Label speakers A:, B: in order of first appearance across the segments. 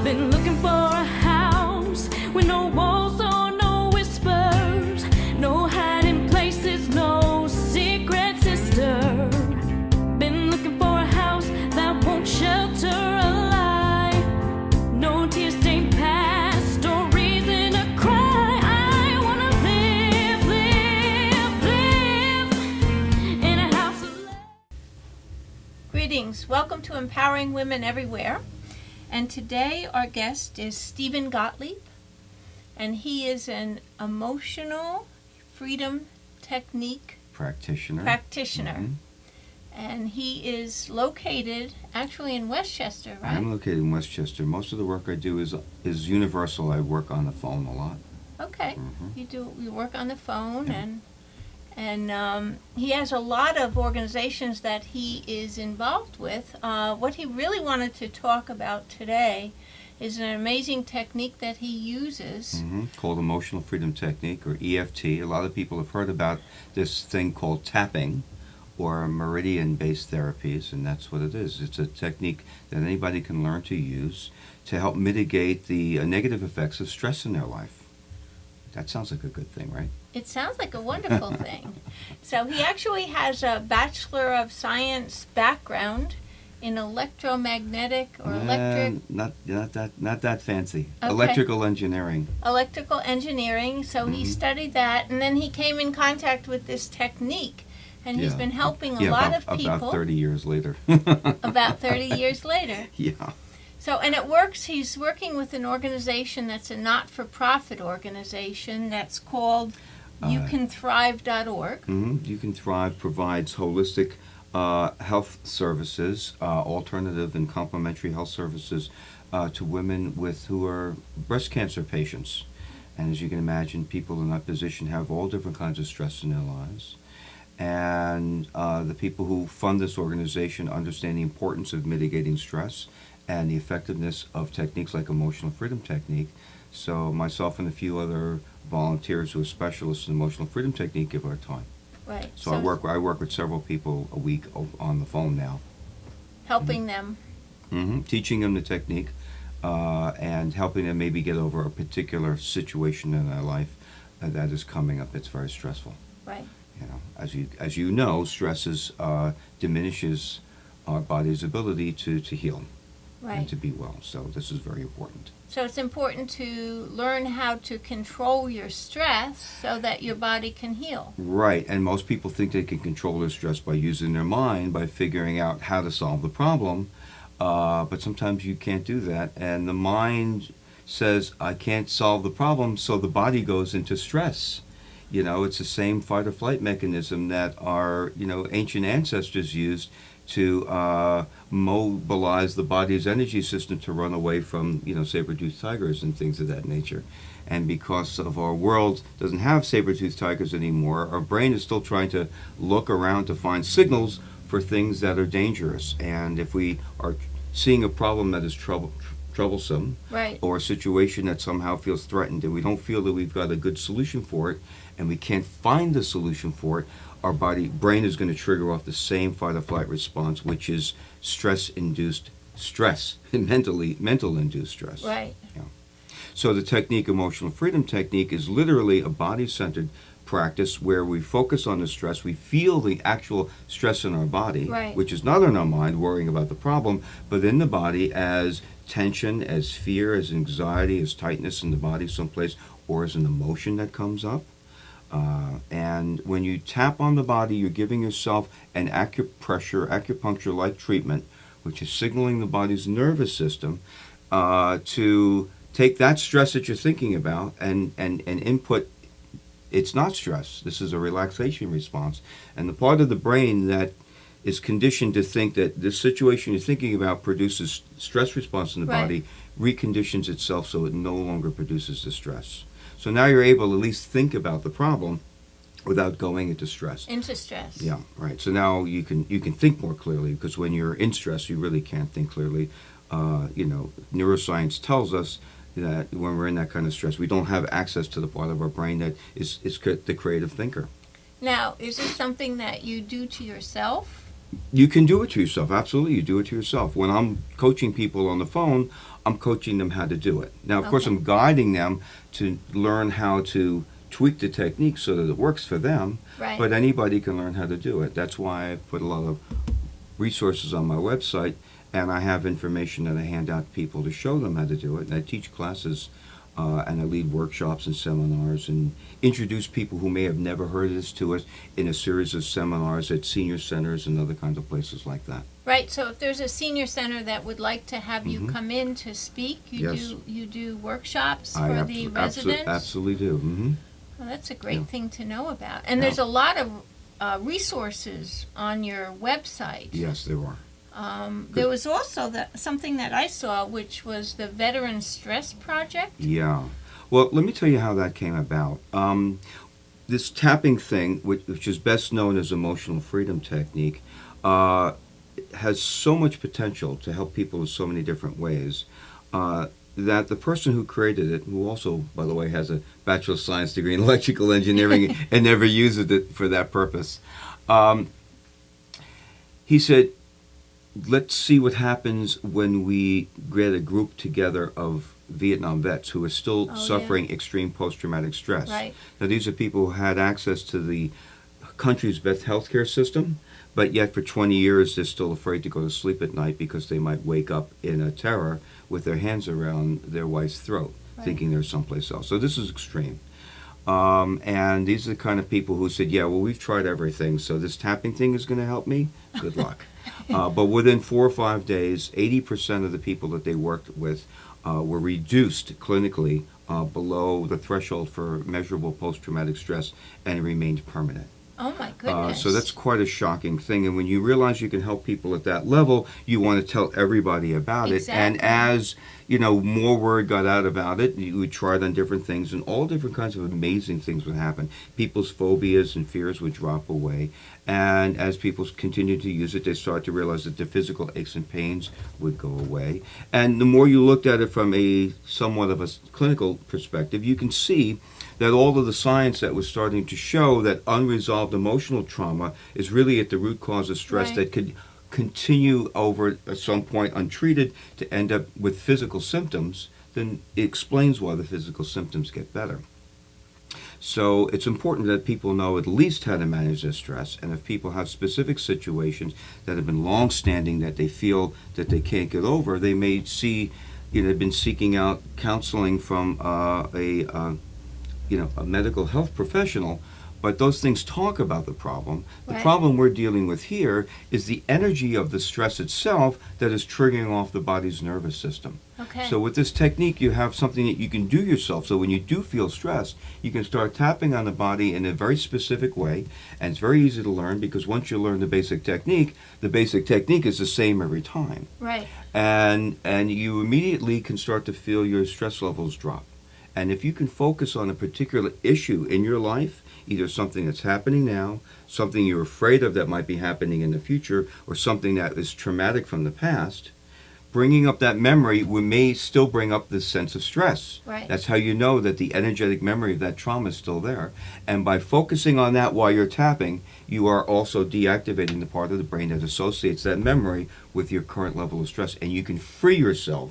A: I've been looking for a house with no walls or no whispers, no hiding places, no secret sister. Been looking for a house that won't shelter a lie, no tear-stained past or reason to cry. I wanna live in a house of love.
B: Greetings. Welcome to Empowering Women Everywhere. And today our guest is Stephen Gottlieb, and he is an emotional freedom technique
C: practitioner.
B: Mm-hmm. And he is located actually in Westchester, right?
C: I'm located in Westchester. Most of the work I do is universal. I work on the phone a lot.
B: Okay.
C: Mm-hmm.
B: You work on the phone,
C: Yeah.
B: and he has a lot of organizations that he is involved with. What he really wanted to talk about today is an amazing technique that he uses.
C: Called Emotional Freedom Technique, or EFT. A lot of people have heard about this thing called tapping, or meridian-based therapies, and that's what it is. It's a technique that anybody can learn to use to help mitigate the negative effects of stress in their life. That sounds like a good thing, right?
B: It sounds like a wonderful thing. So he actually has a Bachelor of Science background in electromagnetic or electric...
C: Not that fancy.
B: Okay.
C: Electrical engineering.
B: Electrical engineering. So he studied that, and then he came in contact with this technique, and he's been helping a lot of people.
C: About 30 years later.
B: About 30 years later.
C: Yeah.
B: So, and it works, he's working with an organization that's a not-for-profit organization that's called youcanthrive.org.
C: You Can Thrive provides holistic health services, alternative and complementary health services to women who are breast cancer patients. And as you can imagine, people in that position have all different kinds of stress in their lives. And the people who fund this organization understand the importance of mitigating stress and the effectiveness of techniques like emotional freedom technique. So myself and a few other volunteers who are specialists in emotional freedom technique give our time.
B: Right.
C: So I work with several people a week on the phone now.
B: Helping them.
C: Teaching them the technique and helping them maybe get over a particular situation in their life that is coming up that's very stressful.
B: Right.
C: You know, as you know, stress diminishes our body's ability to heal.
B: Right.
C: And to be well. So this is very important.
B: So it's important to learn how to control your stress so that your body can heal.
C: Right, and most people think they can control their stress by using their mind, by figuring out how to solve the problem, but sometimes you can't do that, and the mind says, I can't solve the problem, so the body goes into stress. You know, it's the same fight or flight mechanism that our, ancient ancestors used to mobilize the body's energy system to run away from, saber-toothed tigers and things of that nature. And because of our world doesn't have saber-toothed tigers anymore, our brain is still trying to look around to find signals for things that are dangerous. And if we are seeing a problem that is troublesome,
B: right,
C: or a situation that somehow feels threatened, and we don't feel that we've got a good solution for it, and we can't find the solution for it, our brain is going to trigger off the same fight or flight response, which is stress-induced stress, mental-induced stress.
B: Right.
C: Yeah. So the technique, emotional freedom technique, is literally a body-centered practice where we focus on the stress, we feel the actual stress in our body,
B: right,
C: which is not in our mind worrying about the problem, but in the body as tension, as fear, as anxiety, as tightness in the body someplace, or as an emotion that comes up. And when you tap on the body, you're giving yourself an acupuncture-like treatment, which is signaling the body's nervous system to take that stress that you're thinking about and input. It's not stress. This is a relaxation response. And the part of the brain that is conditioned to think that this situation you're thinking about produces stress response in the body reconditions itself so it no longer produces the stress. So now you're able to at least think about the problem without going into stress.
B: Into stress.
C: Yeah, right. So now you can think more clearly, because when you're in stress, you really can't think clearly. Neuroscience tells us that when we're in that kind of stress, we don't have access to the part of our brain that is the creative thinker.
B: Now, is this something that you do to yourself?
C: You can do it to yourself. Absolutely, you do it to yourself. When I'm coaching people on the phone, I'm coaching them how to do it. Now, of course,
B: Okay.
C: I'm guiding them to learn how to tweak the technique so that it works for them.
B: Right.
C: But anybody can learn how to do it. That's why I put a lot of resources on my website, and I have information that I hand out to people to show them how to do it. And I teach classes, and I lead workshops and seminars, and introduce people who may have never heard of this to us in a series of seminars at senior centers and other kinds of places like that.
B: Right. So if there's a senior center that would like to have you
C: Mhm.
B: come in to speak, you
C: Yes.
B: do workshops for
C: I
B: the residents.
C: absolutely do. Hmm.
B: Well, that's a great
C: Yeah.
B: thing to know about. And
C: Yeah.
B: there's a lot of resources on your website.
C: Yes, there are.
B: There was also something that I saw, which was the Veteran Stress Project.
C: Yeah. Well, let me tell you how that came about. This tapping thing, which is best known as emotional freedom technique, has so much potential to help people in so many different ways that the person who created it, who also, by the way, has a Bachelor of Science degree in electrical engineering and never used it for that purpose, he said, let's see what happens when we get a group together of Vietnam vets who are still
B: Oh,
C: suffering extreme post-traumatic stress.
B: Right.
C: Now, these are people who had access to the country's best healthcare system, but yet for 20 years they're still afraid to go to sleep at night because they might wake up in a terror with their hands around their wife's throat,
B: Right.
C: thinking they're someplace else. So this is extreme. And these are the kind of people who said, yeah, well, we've tried everything, so this tapping thing is going to help me? Good luck. But within 4 or 5 days, 80% of the people that they worked with were reduced clinically below the threshold for measurable post-traumatic stress and remained permanent.
B: Oh my goodness.
C: So that's quite a shocking thing. And when you realize you can help people at that level, you want to tell everybody about it. And
B: Exactly.
C: as more word got out about it, you would try it on different things, and all different kinds of amazing things would happen. People's phobias and fears would drop away. And as people continued to use it, they started to realize that their physical aches and pains would go away. And the more you looked at it from a somewhat of a clinical perspective, you can see that all of the science that was starting to show that unresolved emotional trauma is really at the root cause of stress
B: Right.
C: that could continue over at some point untreated to end up with physical symptoms, then it explains why the physical symptoms get better. So it's important that people know at least how to manage their stress, and if people have specific situations that have been long-standing that they feel that they can't get over, they may see, they've been seeking out counseling from a medical health professional, but those things talk about the problem. The
B: Right.
C: problem we're dealing with here is the energy of the stress itself that is triggering off the body's nervous system.
B: Okay.
C: So with this technique, you have something that you can do yourself. So when you do feel stress, you can start tapping on the body in a very specific way, and it's very easy to learn because once you learn the basic technique is the same every time.
B: Right.
C: And you immediately can start to feel your stress levels drop. And if you can focus on a particular issue in your life, either something that's happening now, something you're afraid of that might be happening in the future, or something that is traumatic from the past, bringing up that memory may still bring up this sense of stress.
B: Right.
C: That's how you know that the energetic memory of that trauma is still there. And by focusing on that while you're tapping, you are also deactivating the part of the brain that associates that memory with your current level of stress. And you can free yourself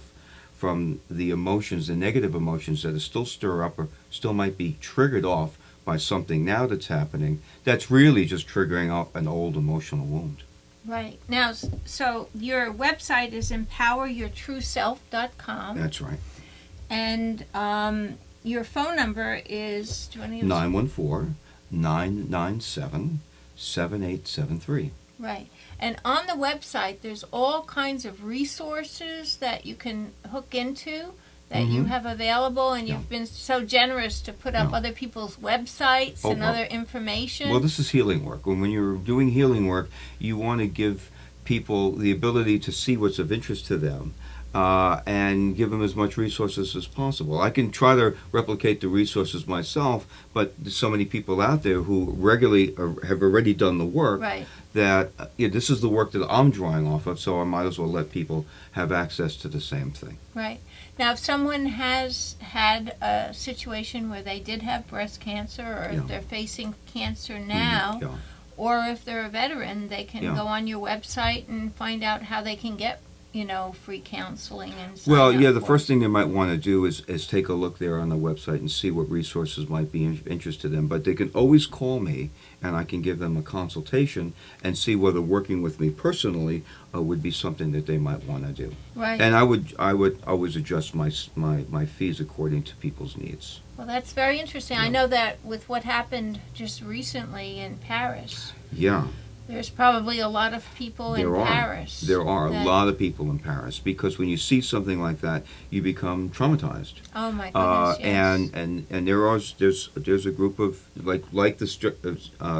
C: from the emotions, the negative emotions that are still stir up or still might be triggered off by something now that's happening that's really just triggering off an old emotional wound.
B: Right. Now, so your website is empoweryourtrueself.com.
C: That's right.
B: And your phone number is, do you want to use
C: 914-997-7873.
B: Right. And on the website, there's all kinds of resources that you can hook into that you
C: Mhm.
B: have available, and
C: Yeah.
B: you've been so generous to put up
C: Yeah.
B: other people's websites
C: Oh,
B: and
C: well.
B: other information.
C: Well, this is healing work. When you're doing healing work, you want to give people the ability to see what's of interest to them and give them as much resources as possible. I can try to replicate the resources myself, but there's so many people out there who regularly have already done the work
B: Right.
C: that this is the work that I'm drawing off of, so I might as well let people have access to the same thing.
B: Right. Now, if someone has had a situation where they did have breast cancer, or
C: Yeah.
B: they're facing cancer now,
C: Yeah.
B: or if they're a veteran, they can
C: Yeah.
B: go on your website and find out how they can get, free counseling and sign
C: Well,
B: up
C: yeah, the
B: for
C: first
B: it.
C: thing they might want to do is take a look there on the website and see what resources might be interested in. But they can always call me, and I can give them a consultation and see whether working with me personally would be something that they might want to do.
B: Right.
C: And I would always adjust my fees according to people's needs.
B: Well, that's very interesting. I
C: Yeah.
B: know that with what happened just recently in Paris,
C: Yeah.
B: there's probably a lot of people in Paris.
C: There are a
B: that-
C: lot of people in Paris because when you see something like that, you become traumatized.
B: Oh my goodness! Yes.
C: And there's a group of like the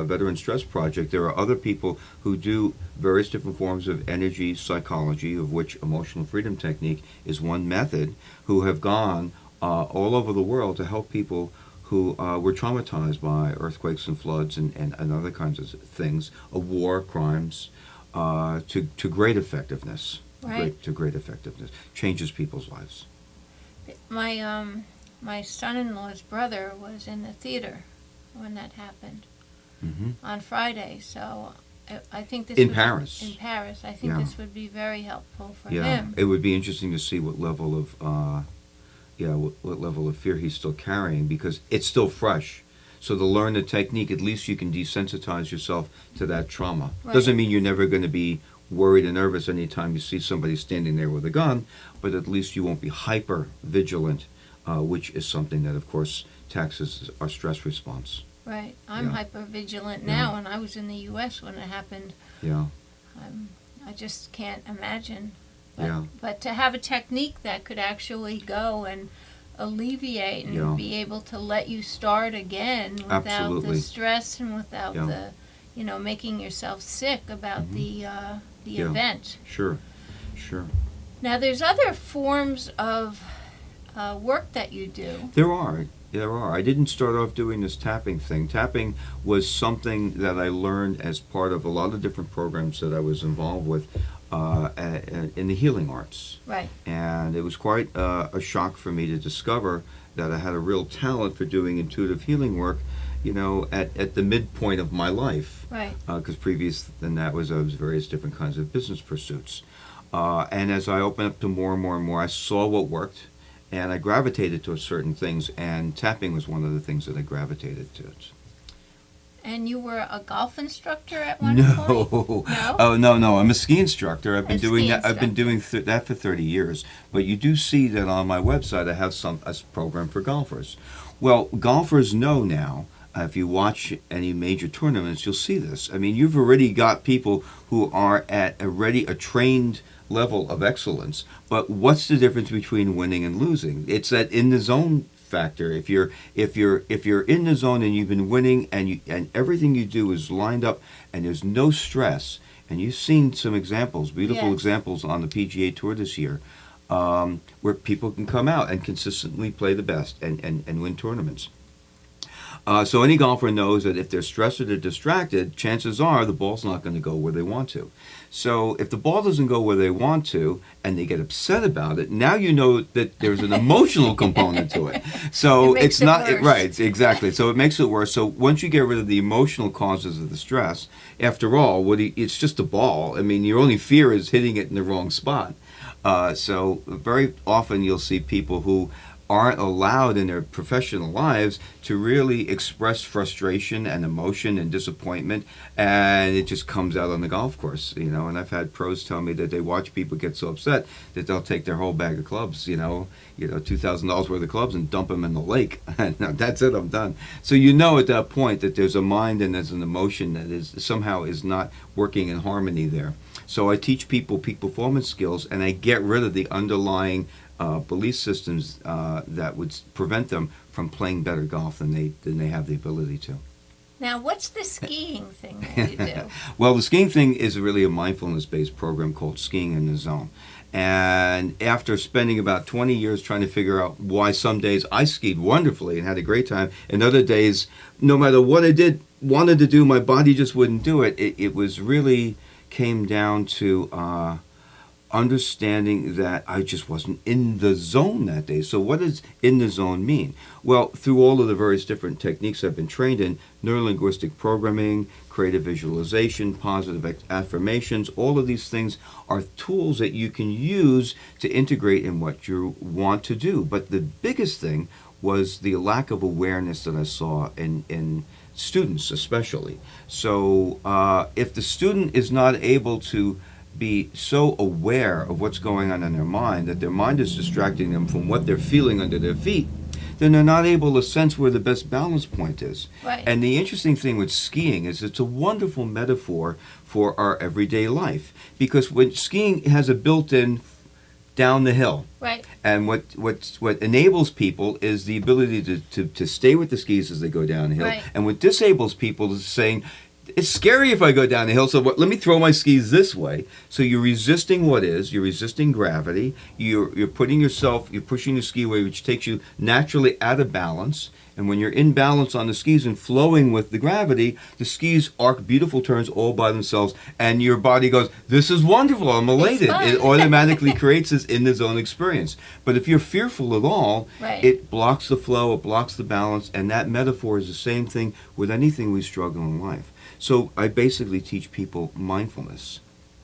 C: Veteran Stress Project. There are other people who do various different forms of energy psychology, of which emotional freedom technique is one method. Who have gone all over the world to help people who were traumatized by earthquakes and floods and other kinds of things, war, crimes, to great effectiveness.
B: Right.
C: To great effectiveness. Changes people's lives.
B: My son-in-law's brother was in the theater when that happened
C: Mm-hmm.
B: on Friday. So I think this
C: In
B: would-
C: Paris.
B: In Paris, I think
C: Yeah.
B: this would be very helpful for
C: Yeah,
B: him.
C: it would be interesting to see what level of what level of fear he's still carrying, because it's still fresh. So to learn the technique, at least you can desensitize yourself to that trauma.
B: Right.
C: Doesn't mean you're never going to be worried and nervous anytime you see somebody standing there with a gun, but at least you won't be hyper vigilant, which is something that, of course, taxes our stress response.
B: Right. I'm
C: Yeah.
B: hyper vigilant
C: Yeah.
B: now, and I was in the U.S. when it happened.
C: Yeah,
B: I just can't imagine.
C: yeah.
B: But to have a technique that could actually go and alleviate and
C: Yeah.
B: be able to let you start again without
C: Absolutely.
B: the stress and without
C: Yeah.
B: the, making yourself sick about the
C: Yeah.
B: event.
C: Sure, sure.
B: Now, there's other forms of work that you do.
C: There are. I didn't start off doing this tapping thing. Tapping was something that I learned as part of a lot of different programs that I was involved with in the healing arts.
B: Right.
C: And it was quite a shock for me to discover that I had a real talent for doing intuitive healing work, at the midpoint of my life.
B: Right.
C: Because previous than that was various different kinds of business pursuits. And as I opened up to more and more and more, I saw what worked, and I gravitated to certain things, and tapping was one of the things that I gravitated to.
B: And you were a golf instructor at one
C: No.
B: point? No.
C: Oh, no. I'm a ski instructor. I've been
B: A
C: doing
B: ski
C: that. I've been doing that for 30 years. But you do see that on my website I have a program for golfers. Well, golfers know now. If you watch any major tournaments, you'll see this. I mean, you've already got people who are at already a trained level of excellence. But what's the difference between winning and losing? It's that in the zone factor. If you're in the zone and you've been winning and everything you do is lined up and there's no stress, and you've seen some examples, beautiful
B: Yes.
C: examples on the PGA Tour this year, where people can come out and consistently play the best and win tournaments. So any golfer knows that if they're stressed or they're distracted, chances are the ball's not going to go where they want to. So if the ball doesn't go where they want to and they get upset about it, now you know that there's an emotional component to it. So
B: It makes
C: it's
B: it
C: not
B: worse.
C: right, exactly. So it makes it worse. So once you get rid of the emotional causes of the stress, after all, it's just a ball. I mean, your only fear is hitting it in the wrong spot. So very often you'll see people who aren't allowed in their professional lives to really express frustration and emotion and disappointment, and it just comes out on the golf course, and I've had pros tell me that they watch people get so upset that they'll take their whole bag of clubs, $2,000 worth of clubs, and dump them in the lake. That's it, I'm done. So at that point that there's a mind and there's an emotion that is not working in harmony there. So I teach people peak performance skills, and I get rid of the underlying belief systems that would prevent them from playing better golf than they have the ability to.
B: Now, what's the skiing thing that you do?
C: Well, the skiing thing is really a mindfulness-based program called Skiing in the Zone. And after spending about 20 years trying to figure out why some days I skied wonderfully and had a great time, and other days, no matter what I wanted to do, my body just wouldn't do it. It was really came down to understanding that I just wasn't in the zone that day. So what does in the zone mean? Well, through all of the various different techniques I've been trained in, neurolinguistic programming, creative visualization, positive affirmations, all of these things are tools that you can use to integrate in what you want to do. But the biggest thing was the lack of awareness that I saw in students especially. So if the student is not able to be so aware of what's going on in their mind that their mind is distracting them from what they're feeling under their feet, then they're not able to sense where the best balance point is.
B: Right.
C: And the interesting thing with skiing is it's a wonderful metaphor for our everyday life, because when skiing has a built-in down the hill.
B: Right.
C: And what enables people is the ability to stay with the skis as they go downhill.
B: Right.
C: And what disables people is saying, it's scary if I go down the hill, so let me throw my skis this way. So you're resisting what is, you're resisting gravity, you're pushing the ski away, which takes you naturally out of balance. And when you're in balance on the skis and flowing with the gravity, the skis arc beautiful turns all by themselves, and your body goes, this is wonderful, I'm elated. It automatically creates this in the zone experience. But if you're fearful at all,
B: Right.
C: it blocks the flow, it blocks the balance, and that metaphor is the same thing with anything we struggle in life. So I basically teach people mindfulness.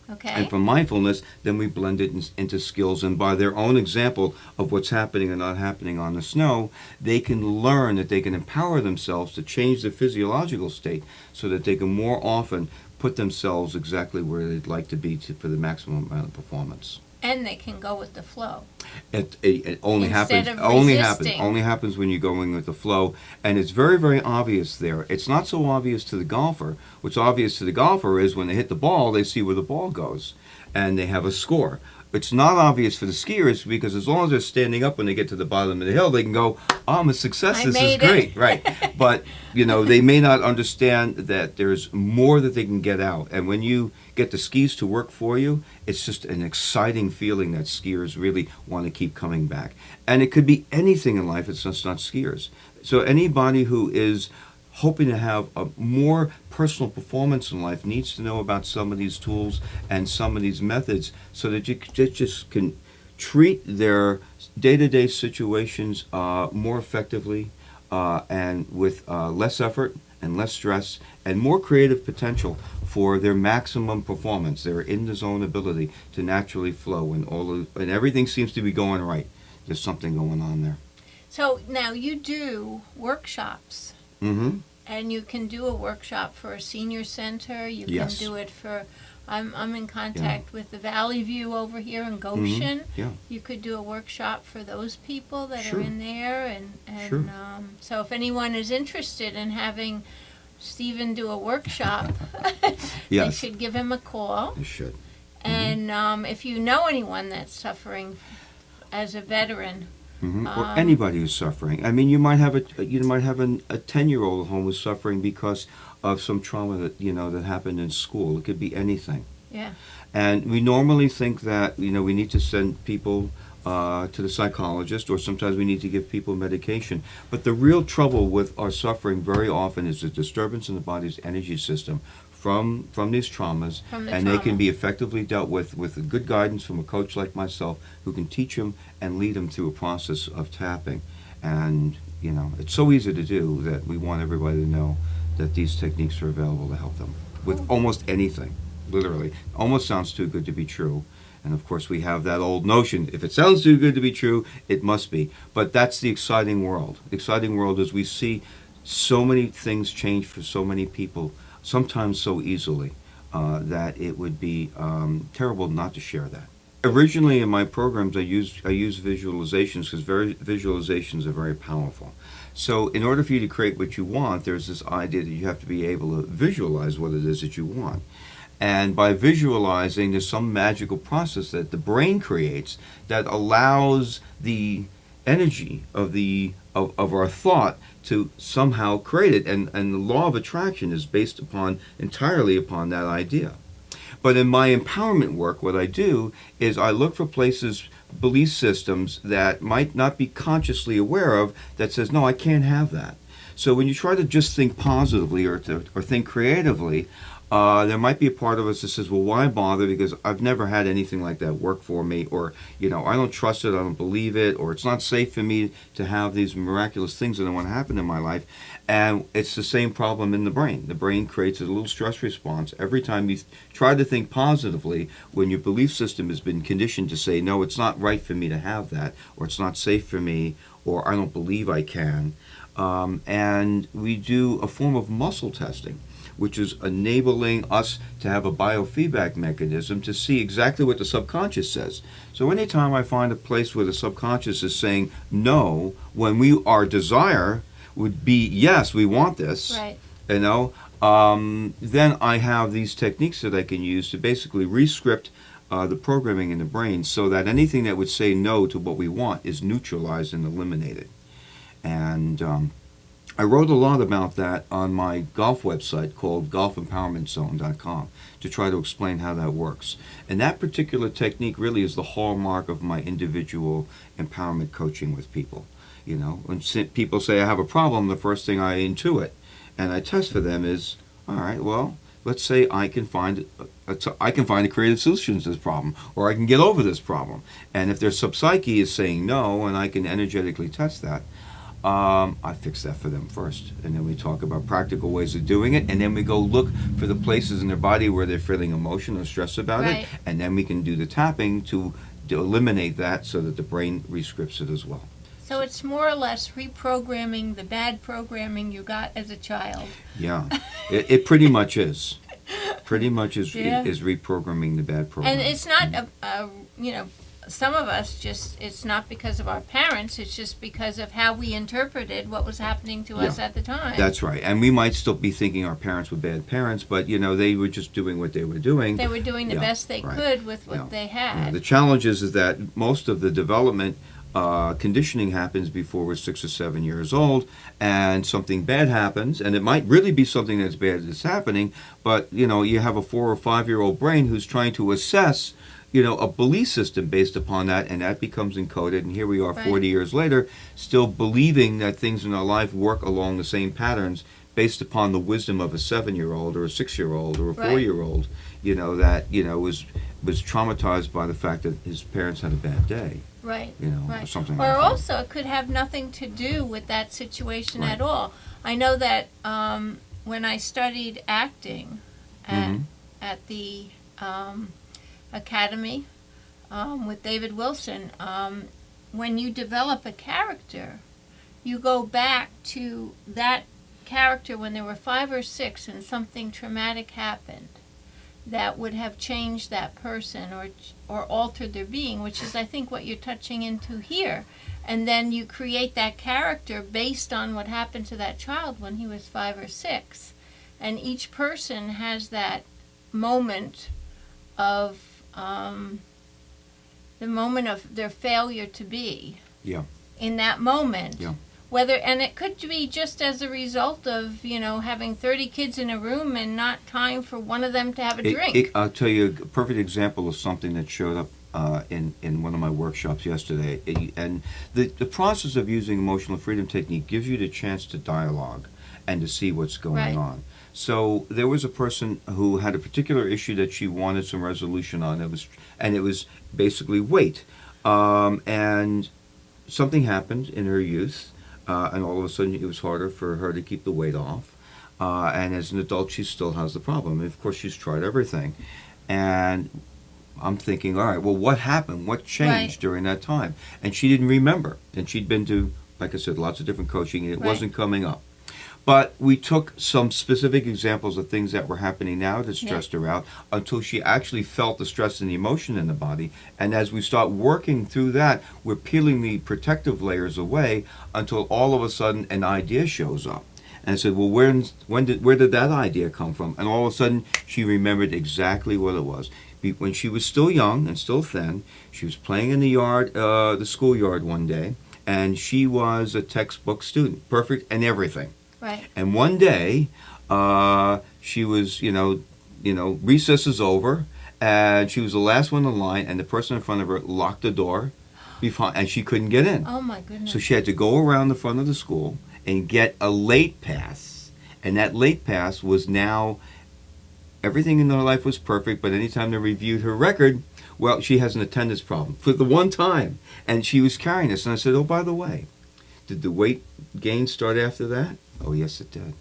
B: Okay.
C: And from mindfulness, then we blend it into skills. And by their own example of what's happening and not happening on the snow, they can learn that they can empower themselves to change their physiological state so that they can more often put themselves exactly where they'd like to be for the maximum amount of performance.
B: And they can go with the flow.
C: It only
B: Instead
C: happens.
B: of
C: Only
B: resisting.
C: happens when you're going with the flow, and it's very, very obvious there. It's not so obvious to the golfer. What's obvious to the golfer is when they hit the ball, they see where the ball goes, and they have a score. It's not obvious for the skiers because as long as they're standing up when they get to the bottom of the hill, they can go, "Oh, I'm a success.
B: I
C: This is
B: made
C: great."
B: it.
C: Right? But they may not understand that there's more that they can get out. And when you get the skis to work for you, it's just an exciting feeling that skiers really want to keep coming back. And it could be anything in life. It's just not skiers. So anybody who is hoping to have a more personal performance in life needs to know about some of these tools and some of these methods so that you just can treat their day-to-day situations more effectively and with less effort and less stress and more creative potential for their maximum performance, their in-the-zone ability to naturally flow and everything seems to be going right. There's something going on there.
B: So now you do workshops.
C: Mm-hmm.
B: And you can do a workshop for a senior center. You
C: Yes.
B: can do it for. I'm in contact with the Valley View over here in Goshen.
C: Yeah.
B: You could do a workshop for those people that
C: Sure.
B: are in there, and
C: Sure.
B: so if anyone is interested in having Stephen do a workshop, they
C: Yes.
B: should give him a call.
C: You should.
B: And if you know anyone that's suffering as a veteran.
C: Mm-hmm. Or anybody who's suffering. I mean, you might have a 10-year-old at home who's suffering because of some trauma that happened in school. It could be anything.
B: Yeah.
C: And we normally think that we need to send people to the psychologist, or sometimes we need to give people medication. But the real trouble with our suffering very often is the disturbance in the body's energy system from these traumas,
B: From the
C: and they
B: trauma.
C: can be effectively dealt with good guidance from a coach like myself who can teach them and lead them through a process of tapping. And it's so easy to do that we want everybody to know that these techniques are available to help them with almost anything. Literally, almost sounds too good to be true. And of course, we have that old notion: if it sounds too good to be true, it must be. But that's the exciting world. The exciting world is we see so many things change for so many people, sometimes so easily, that it would be terrible not to share that. Originally in my programs, I use visualizations because visualizations are very powerful. So in order for you to create what you want, there's this idea that you have to be able to visualize what it is that you want. And by visualizing, there's some magical process that the brain creates that allows the energy of our thought to somehow create it. And the law of attraction is based entirely upon that idea. But in my empowerment work, what I do is I look for places, belief systems that might not be consciously aware of that says, no, I can't have that. So when you try to just think positively or think creatively, There might be a part of us that says, well, why bother? Because I've never had anything like that work for me, or, I don't trust it, I don't believe it, or it's not safe for me to have these miraculous things that I want to happen in my life. And it's the same problem in the brain. The brain creates a little stress response every time you try to think positively when your belief system has been conditioned to say, no, it's not right for me to have that, or it's not safe for me, or I don't believe I can. And we do a form of muscle testing, which is enabling us to have a biofeedback mechanism to see exactly what the subconscious says. So anytime I find a place where the subconscious is saying no, when our desire would be, yes, we want this,
B: Right.
C: Then I have these techniques that I can use to basically rescript the programming in the brain so that anything that would say no to what we want is neutralized and eliminated. And I wrote a lot about that on my golf website called golfempowermentzone.com to try to explain how that works. And that particular technique really is the hallmark of my individual empowerment coaching with people. When people say I have a problem, the first thing I intuit and I test for them is, all right, well, let's say I can find a creative solution to this problem, or I can get over this problem. And if their subpsyche is saying no, and I can energetically test that, I fix that for them first. And then we talk about practical ways of doing it, and then we go look for the places in their body where they're feeling emotion or stress about
B: Right.
C: it, and then we can do the tapping to eliminate that so that the brain rescripts it as well.
B: So it's more or less reprogramming the bad programming you got as a child.
C: Yeah, it pretty much is. Pretty much is
B: Yeah.
C: is reprogramming the bad program.
B: And it's not, some of us it's not because of our parents, it's just because of how we interpreted what was happening to us at the time.
C: That's right. And we might still be thinking our parents were bad parents, but, they were just doing what they were doing.
B: They were doing the best they
C: right.
B: could with what they had.
C: The challenge is that most of the development conditioning happens before we're 6 or 7 years old, and something bad happens, and it might really be something that's bad that's happening, but, you have a 4 or 5-year-old brain who's trying to assess a belief system based upon that, and that becomes encoded, and here we are 40 years later, still believing that things in our life work along the same patterns based upon the wisdom of a 7-year-old or a 6-year-old or a 4-year-old, that, was traumatized by the fact that his parents had a bad day.
B: Right.
C: Or something
B: Or
C: like that.
B: also, it could have nothing to do with that situation at all. I know that when I studied acting at the academy with David Wilson, when you develop a character, you go back to that character when they were 5 or 6 and something traumatic happened that would have changed that person or altered their being, which is, I think, what you're touching into here. And then you create that character based on what happened to that child when he was 5 or 6. And each person has that moment of the moment of their failure to be.
C: Yeah.
B: In that moment.
C: Yeah.
B: And it could be just as a result of, having 30 kids in a room and not time for one of them to have a drink.
C: I'll tell you a perfect example of something that showed up in one of my workshops yesterday. And the process of using emotional freedom technique gives you the chance to dialogue and to see what's going on. So there was a person who had a particular issue that she wanted some resolution on. It was basically weight. And something happened in her youth. And all of a sudden, it was harder for her to keep the weight off. And as an adult, she still has the problem. And of course, she's tried everything. And I'm thinking, all right, well, what happened? What changed during that time? And she didn't remember. And she'd been to, like I said, lots of different coaching, and it wasn't coming up. But we took some specific examples of things that were happening now that stressed her out until she actually felt the stress and the emotion in the body. And as we start working through that, we're peeling the protective layers away until all of a sudden an idea shows up. And I said, well, where did that idea come from? And all of a sudden, she remembered exactly what it was. When she was still young and still thin, she was playing in the yard, the schoolyard one day, and she was a textbook student, perfect in everything.
B: Right.
C: And one day, she was, recess is over, and she was the last one in line, and the person in front of her locked the door, and she couldn't get in.
B: Oh, my goodness.
C: So she had to go around the front of the school and get a late pass, and that late pass was now everything in her life was perfect, but anytime they reviewed her record, well, she has an attendance problem for the one time. And she was carrying this. And I said, oh, by the way, did the weight gain start after that? Oh, yes, it did.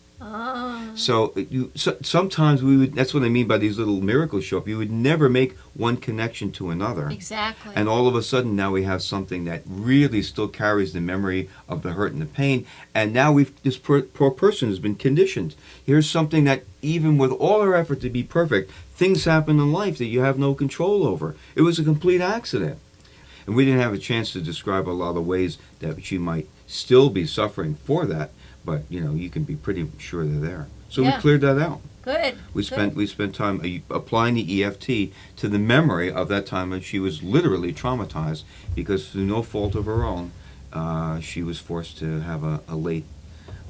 C: So sometimes we would, that's what I mean by these little miracles show up. You would never make one connection to another.
B: Exactly.
C: And all of a sudden now we have something that really still carries the memory of the hurt and the pain. And now this poor person has been conditioned. Here's something that even with all our effort to be perfect, things happen in life that you have no control over. It was a complete accident. And we didn't have a chance to describe a lot of ways that she might still be suffering for that. But, you can be pretty sure they're there. So we cleared that out.
B: Good.
C: We spent time applying the EFT to the memory of that time when she was literally traumatized because through no fault of her own, she was forced to have a late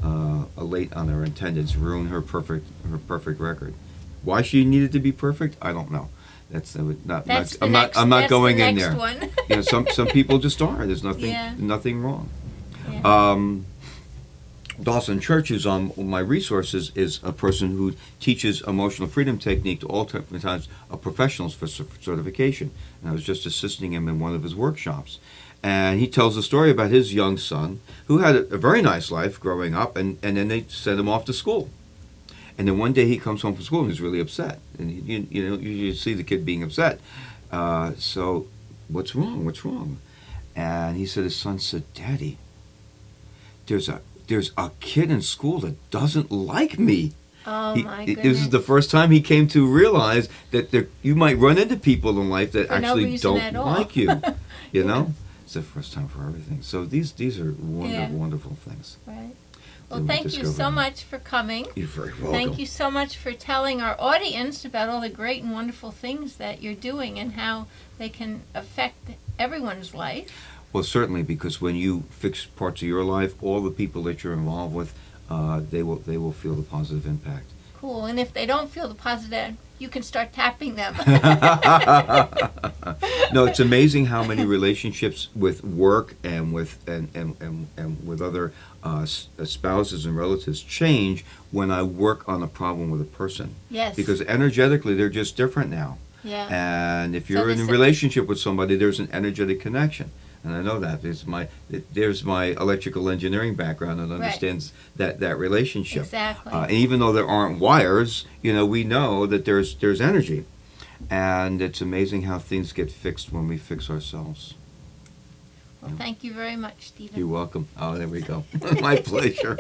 C: on her attendance, ruin her perfect record. Why she needed to be perfect, I don't know. I'm not going in there.
B: One.
C: Some people just are. There's nothing wrong.
B: Yeah.
C: Dawson Church, who's on my resources, is a person who teaches emotional freedom technique to all times of professionals for certification. And I was just assisting him in one of his workshops. And he tells a story about his young son who had a very nice life growing up, and then they sent him off to school. And then one day he comes home from school and he's really upset. And you see the kid being upset. So what's wrong? What's wrong? And he said, his son said, Daddy, there's a kid in school that doesn't like me.
B: Oh, my goodness.
C: This is the first time he came to realize that you might run into people in life that actually don't like you. You know? It's the first time for everything. So these are wonderful things.
B: Right. Well, thank you so much for coming.
C: You're very welcome.
B: Thank you so much for telling our audience about all the great and wonderful things that you're doing and how they can affect everyone's life.
C: Well, certainly, because when you fix parts of your life, all the people that you're involved with, they will feel the positive impact.
B: Cool. And if they don't feel the positive, you can start tapping them.
C: No, it's amazing how many relationships with work and with with other spouses and relatives change when I work on a problem with a person.
B: Yes.
C: Because energetically, they're just different now.
B: Yeah.
C: And if you're in a relationship with somebody, there's an energetic connection. And I know that. There's my electrical engineering background and understands that relationship.
B: Exactly.
C: And even though there aren't wires, we know that there's energy. And it's amazing how things get fixed when we fix ourselves.
B: Well, thank you very much, Stephen.
C: You're welcome. Oh, there we go. My pleasure.